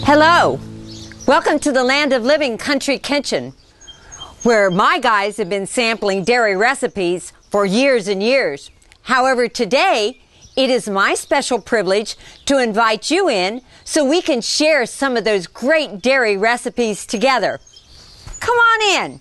Hello, welcome to the land of living country kitchen, where my guys have been sampling dairy recipes for years and years. However, today it is my special privilege to invite you in so we can share some of those great dairy recipes together. Come on in.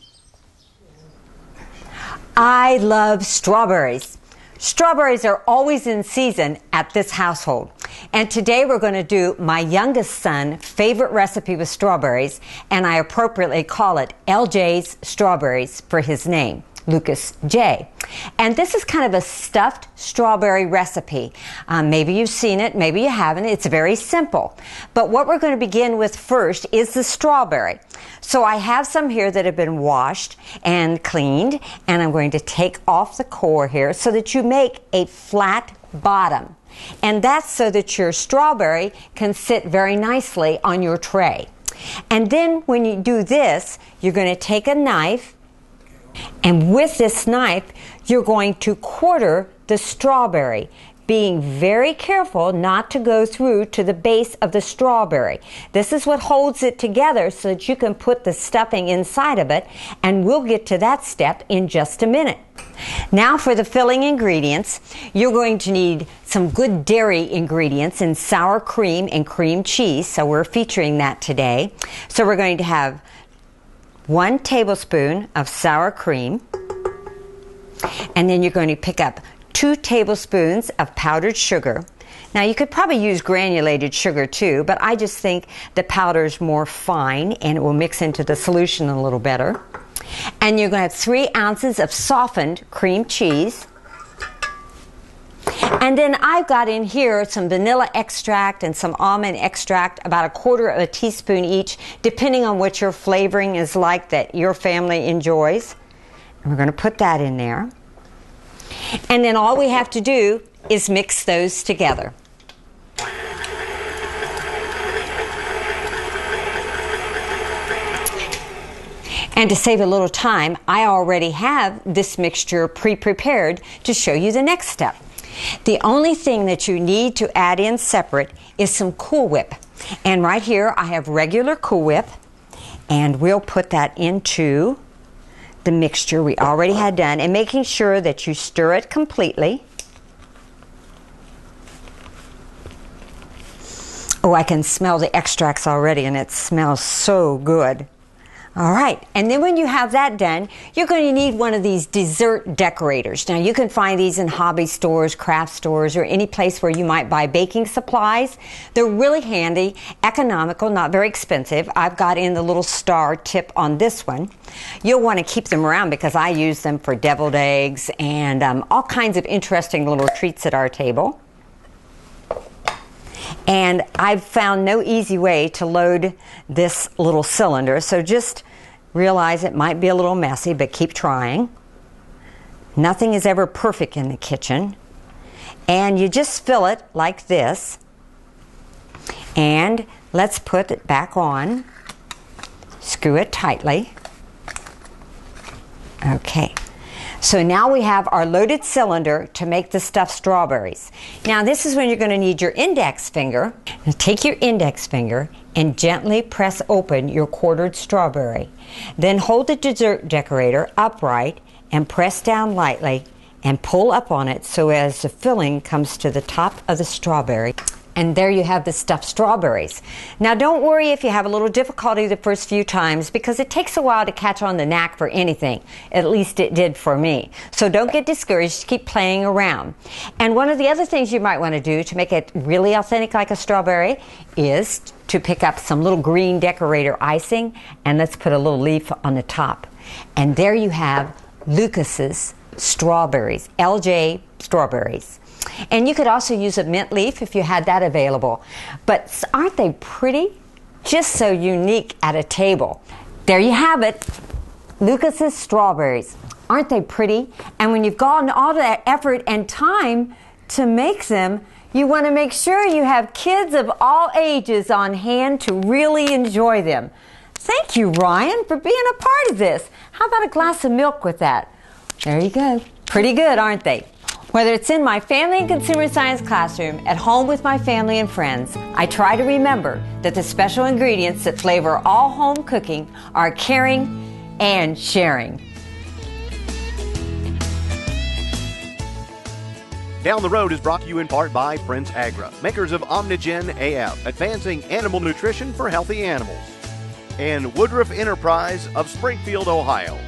I love strawberries. Strawberries are always in season at this household. And today we're going to do my youngest son's favorite recipe with strawberries, and I appropriately call it LJ's Strawberries for his name, Lucas J. And this is kind of a stuffed strawberry recipe. Maybe you've seen it, maybe you haven't. It's very simple. But what we're going to begin with first is the strawberry. So I have some here that have been washed and cleaned, and I'm going to take off the core here so that you make a flat bottom. And that's so that your strawberry can sit very nicely on your tray. And then when you do this, you're going to take a knife, and with this knife, you're going to quarter the strawberry, being very careful not to go through to the base of the strawberry. This is what holds it together so that you can put the stuffing inside of it, and we'll get to that step in just a minute. Now for the filling ingredients, you're going to need some good dairy ingredients in sour cream and cream cheese, so we're featuring that today. So we're going to have 1 tablespoon of sour cream, and then you're going to pick up 2 tablespoons of powdered sugar. Now you could probably use granulated sugar too, but I just think the powder is more fine and it will mix into the solution a little better. And you're going to have 3 ounces of softened cream cheese. And then I've got in here some vanilla extract and some almond extract, about 1/4 teaspoon each, depending on what your flavoring is like that your family enjoys. And we're going to put that in there. And then all we have to do is mix those together. And to save a little time, I already have this mixture pre-prepared to show you the next step. The only thing that you need to add in separate is some Cool Whip. And right here I have regular Cool Whip, and we'll put that into the mixture we already had done, and making sure that you stir it completely. Oh, I can smell the extracts already, and it smells so good. All right, and then when you have that done, you're going to need one of these dessert decorators. Now, you can find these in hobby stores, craft stores, or any place where you might buy baking supplies. They're really handy, economical, not very expensive. I've got in the little star tip on this one. You'll want to keep them around because I use them for deviled eggs and all kinds of interesting little treats at our table. And I've found no easy way to load this little cylinder, so just realize it might be a little messy, but keep trying. Nothing is ever perfect in the kitchen. And you just fill it like this. And let's put it back on. Screw it tightly. Okay. So now we have our loaded cylinder to make the stuffed strawberries. Now this is when you're going to need your index finger. Now take your index finger and gently press open your quartered strawberry. Then hold the dessert decorator upright and press down lightly and pull up on it so as the filling comes to the top of the strawberry. And there you have the stuffed strawberries. Now don't worry if you have a little difficulty the first few times, because it takes a while to catch on the knack for anything. At least it did for me. So don't get discouraged, keep playing around. And one of the other things you might want to do to make it really authentic like a strawberry is to pick up some little green decorator icing, and let's put a little leaf on the top. And there you have Lucas's strawberries, LJ strawberries. And you could also use a mint leaf if you had that available. But aren't they pretty? Just so unique at a table. There you have it, Lucas's strawberries. Aren't they pretty? And when you've gotten all that effort and time to make them, you want to make sure you have kids of all ages on hand to really enjoy them. Thank you, Ryan, for being a part of this. How about a glass of milk with that? There you go. Pretty good, aren't they? Whether it's in my family and consumer science classroom, at home with my family and friends, I try to remember that the special ingredients that flavor all home cooking are caring and sharing. Down the Road is brought to you in part by Prince Agra, makers of Omnigen AF, advancing animal nutrition for healthy animals, and Woodruff Enterprise of Springfield, Ohio.